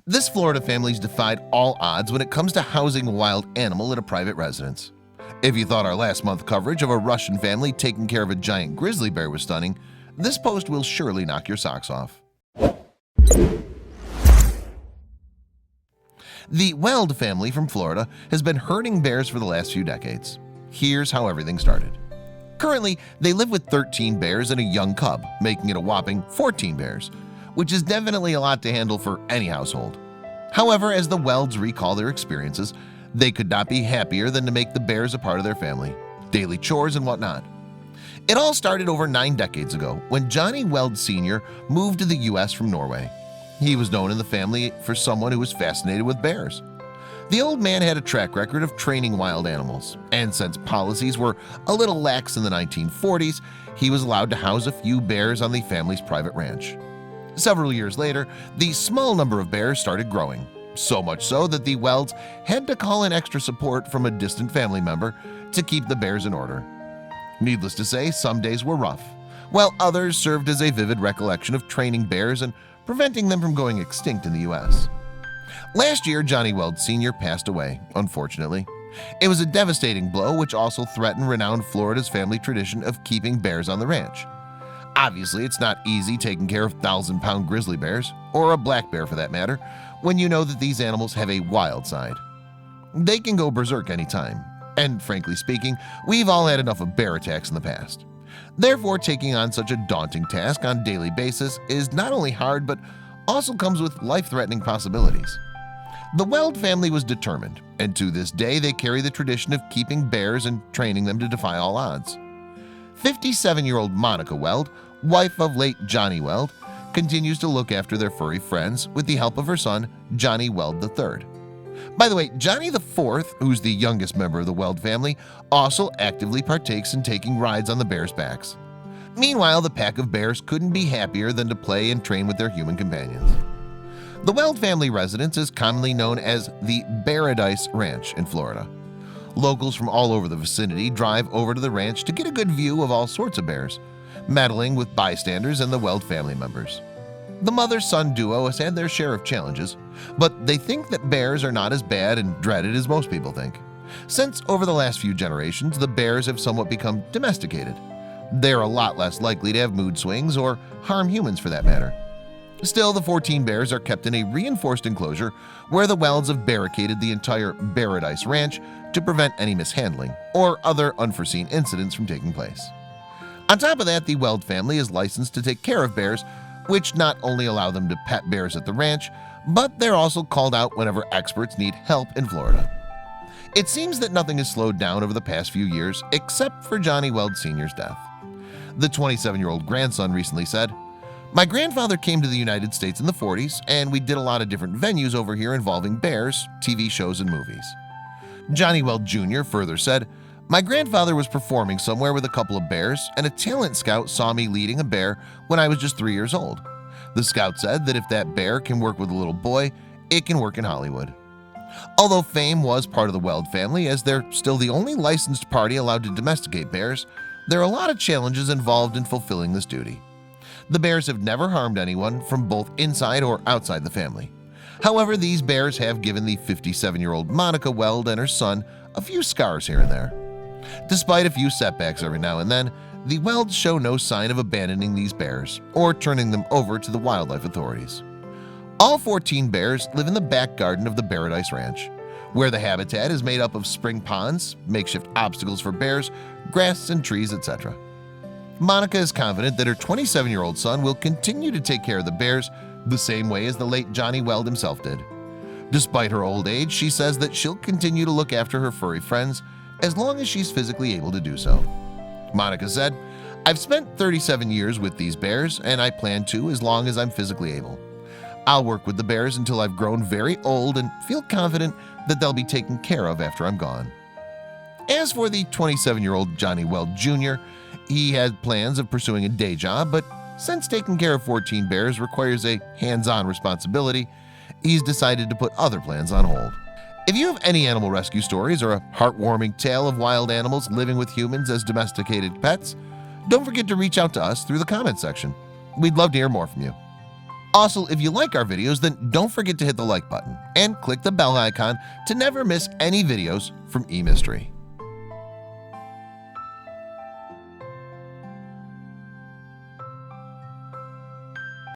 This Florida family's defied all odds when it comes to housing a wild animal at a private residence. If you thought our last month coverage of a Russian family taking care of a giant grizzly bear was stunning, this post will surely knock your socks off. The Weld family from Florida has been herding bears for the last few decades. Here's how everything started. Currently, they live with 13 bears and a young cub, making it a whopping 14 bears, which is definitely a lot to handle for any household. However, as the Welds recall their experiences, they could not be happier than to make the bears a part of their family, daily chores and whatnot. It all started over 9 decades ago when Johnny Weld Sr. moved to the US from Norway. He was known in the family for someone who was fascinated with bears. The old man had a track record of training wild animals, and since policies were a little lax in the 1940s, he was allowed to house a few bears on the family's private ranch. Several years later, the small number of bears started growing, so much so that the Welds had to call in extra support from a distant family member to keep the bears in order. Needless to say, some days were rough, while others served as a vivid recollection of training bears and preventing them from going extinct in the US. Last year, Johnny Weld Sr. passed away, unfortunately. It was a devastating blow which also threatened renowned Florida's family tradition of keeping bears on the ranch. Obviously, it's not easy taking care of 1,000-pound grizzly bears, or a black bear for that matter, when you know that these animals have a wild side. They can go berserk anytime, and frankly speaking, we've all had enough of bear attacks in the past. Therefore, taking on such a daunting task on a daily basis is not only hard but also comes with life-threatening possibilities. The Weld family was determined, and to this day they carry the tradition of keeping bears and training them to defy all odds. 57-year-old Monica Weld, wife of late Johnny Weld, continues to look after their furry friends with the help of her son, Johnny Weld III. By the way, Johnny IV, who's the youngest member of the Weld family, also actively partakes in taking rides on the bears' backs. Meanwhile, the pack of bears couldn't be happier than to play and train with their human companions. The Weld family residence is commonly known as the Paradise Ranch in Florida. Locals from all over the vicinity drive over to the ranch to get a good view of all sorts of bears, meddling with bystanders and the Weld family members. The mother-son duo has had their share of challenges, but they think that bears are not as bad and dreaded as most people think. Since over the last few generations, the bears have somewhat become domesticated. They're a lot less likely to have mood swings or harm humans for that matter. Still, the 14 bears are kept in a reinforced enclosure where the Welds have barricaded the entire Paradise Ranch to prevent any mishandling or other unforeseen incidents from taking place. On top of that, the Weld family is licensed to take care of bears, which not only allow them to pet bears at the ranch, but they're also called out whenever experts need help in Florida. It seems that nothing has slowed down over the past few years except for Johnny Weld Sr.'s death. The 27-year-old grandson recently said, "My grandfather came to the United States in the 40s, and we did a lot of different venues over here involving bears, TV shows, and movies." Johnny Weld Jr. further said, "My grandfather was performing somewhere with a couple of bears, and a talent scout saw me leading a bear when I was just 3 years old. The scout said that if that bear can work with a little boy, it can work in Hollywood." Although fame was part of the Weld family, as they're still the only licensed party allowed to domesticate bears, there are a lot of challenges involved in fulfilling this duty. The bears have never harmed anyone from both inside or outside the family. However, these bears have given the 57-year-old Monica Weld and her son a few scars here and there. Despite a few setbacks every now and then, the Welds show no sign of abandoning these bears or turning them over to the wildlife authorities. All 14 bears live in the back garden of the Paradise Ranch, where the habitat is made up of spring ponds, makeshift obstacles for bears, grass and trees, etc. Monica is confident that her 27-year-old son will continue to take care of the bears the same way as the late Johnny Weld himself did. Despite her old age, she says that she'll continue to look after her furry friends as long as she's physically able to do so. Monica said, "I've spent 37 years with these bears, and I plan to as long as I'm physically able. I'll work with the bears until I've grown very old and feel confident that they'll be taken care of after I'm gone." As for the 27-year-old Johnny Weld Jr., he had plans of pursuing a day job, but since taking care of 14 bears requires a hands-on responsibility, he's decided to put other plans on hold. If you have any animal rescue stories or a heartwarming tale of wild animals living with humans as domesticated pets, don't forget to reach out to us through the comments section. We'd love to hear more from you. Also, if you like our videos, then don't forget to hit the like button and click the bell icon to never miss any videos from eMystery.